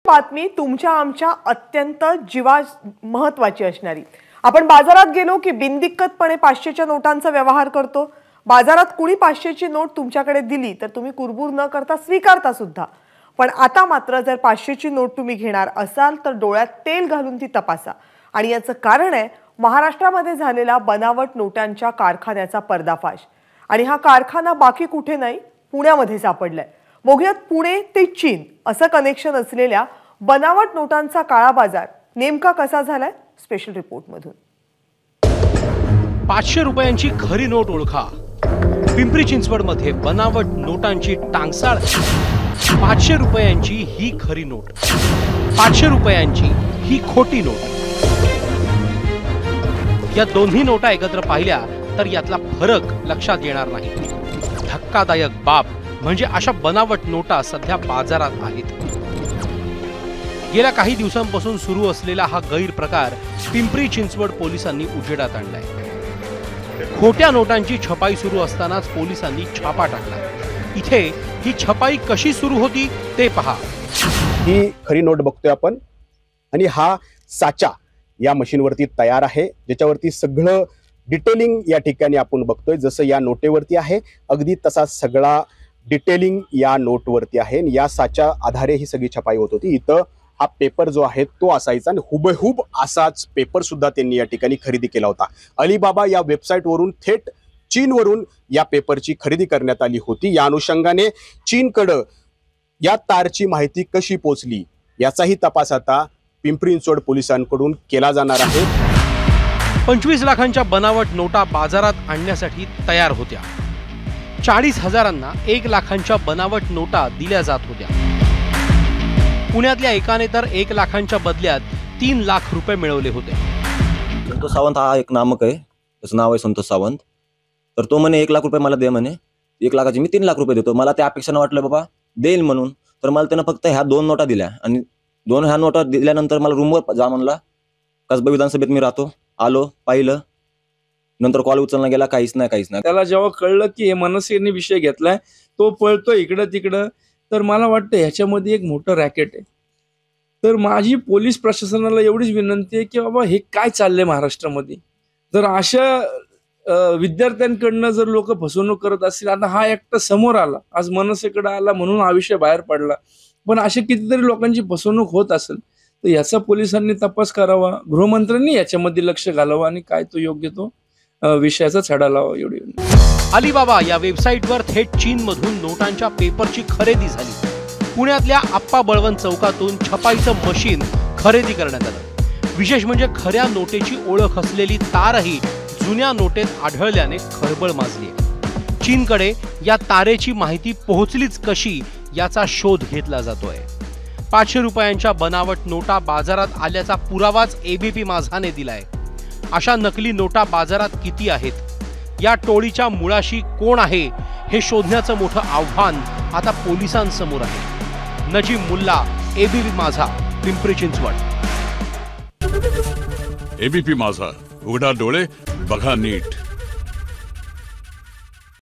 बातमी तुमच्या आमच्या अत्यंत महत्त्वाची असणारी। आपण बाजारात गेलो की बिनदिक्कतपणे 500च्या नोटांचा व्यवहार करतो। बाजारात कुणी 500ची नोट तुमच्याकडे दिली तर तुम्ही कुरबुर न करता स्वीकारता सुद्धा। पण आता मात्र जर 500ची नोट तुम्ही घेणार असाल तर डोळ्यात तेल घालून ती तपासा। आणि याचं कारण आहे महाराष्ट्रामध्ये झालेला बनावट नोटांच्या कारखान्याचा पर्दाफाश। आणि हा कारखाना बाकी कुठे नाही, पुण्यामध्ये सापडलाय। बघूयात पुणे ते चीन असं कनेक्शन असलेल्या बनावट नोटांचा काळा बाजार नेमका कसा झालाय स्पेशल रिपोर्ट मधून। 500 रुपयांची खरी नोट ओळखा। पिंपरी चिंचवड मध्ये बनावट नोटांची टांगसाळ। 500 रुपयांची ही खरी नोट, 500 रुपयांची ही खोटी नोट। या दोन्ही नोटा एकत्र पाहिल्या तर यातला फरक लक्षात येणार नाही। धक्कादायक बाब म्हणजे अशा बनावट नोटा सध्या बाजारात आहेत। गेल्या काही दिवसांपासून सुरू असलेला हा गैरप्रकार पिंपरी चिंचवड पोलिसांनी उजेडात आणलाय। खोट्या नोटांची छपाई सुरू असतानाच पोलिसांनी छापा टाकला। इथे ही छपाई कशी सुरू होती ते पहा। ही खरी नोट बघतोय आपण आणि हा साचा या मशीनवरती तयार आहे, ज्याच्यावरती सगळं डिटेलिंग या ठिकाणी आपण बघतोय। जसं या नोटेवरती आहे अगदी तसा सगळा डिटेलिंग या नोटवरती आहे। या साच्या आधारे ही सगळी छपाई होत होती। इथं हा पेपर जो आहे तो असायचा आणि हुबेहूब असाच पेपर सुद्धा त्यांनी या ठिकाणी खरेदी केला होता। अलीबाबा या वेबसाईटवरून थेट चीनवरून या पेपरची खरेदी करण्यात आली होती। या अनुषंगाने चीनकडे या तारची माहिती कशी पोहोचली याचाही तपास आता पिंपरी चिंचवड पोलिसांकडून केला जाणार आहे। 25 लाखांच्या बनावट नोटा बाजारात आणण्यासाठी तयार होत्या। 40,000 1 लाखांच्या बनावट नोटा दिल्या जात होत्या। पुण्यातल्या एकाने तर 1 लाखांच्या बदल्यात 3 लाख रुपये मिळवले होते। संतोष सावंत हा एक नामक आहे, त्याचं नाव आहे संतोष सावंत। तर तो म्हणे 1 लाख रुपये मला दे म्हणे, 1 लाखाचे मी 3 लाख रुपये देतो। मला त्या अपेक्षाने वाटलं बाबा देईल म्हणून, तर मला त्यानं फक्त ह्या 2 नोटा दिल्या आणि 2 ह्या नोटा दिल्यानंतर मला रूमवर जा म्हणला। कसबा विधानसभेत मी राहतो, आलो पाहिलं, नंतर कॉल उचलला गेला, काहीच नाही। त्याला जेव्हा कळलं की हे मनसेने विषय घेतलाय, तो पळतो इकडं तिकडं, तर मला वाटतं ह्याच्यामध्ये एक मोठं रॅकेट आहे। तर माझी पोलीस प्रशासनाला एवढीच विनंती आहे की बाबा हे काय चाललंय महाराष्ट्रामध्ये। जर अशा विद्यार्थ्यांकडनं जर लोक फसवणूक करत असतील, आता हा एकटा समोर आला, आज मनसेकडे आला म्हणून हा विषय बाहेर पडला, पण अशा कितीतरी लोकांची फसवणूक होत असेल तर याचा पोलिसांनी तपास करावा, गृहमंत्र्यांनी याच्यामध्ये लक्ष घालावं आणि काय तो योग्य तो विषयाचा छडा लावा एवढी। अलीबाबा या वेबसाईटवर थेट चीनमधून नोटांच्या पेपरची खरेदी झाली। पुण्यातल्या आप्पा बळवंत चौकातून छपाईचं मशीन खरेदी करण्यात आलं। विशेष म्हणजे खऱ्या नोटेची ओळख असलेली तारही जुन्या नोटेत आढळल्याने खळबळ माजली। चीनकडे या तारेची माहिती पोहोचलीच कशी याचा शोध घेतला जातोय। 500 रुपयांच्या बनावट नोटा बाजारात आल्याचा पुरावाच एबीपी माझाने दिलाय। अशा नकली नोटा बाजारात किती आहेत, या टोळीच्या मुळाशी कोण आहे हे शोधण्याचं मोठं आव्हान आता पोलिसांसमोर आहे। नजीम मुल्ला, एबीपी माझा, पिंपरी चिंचवड। एबीपी माझा, उघडा डोळे बघा नीट।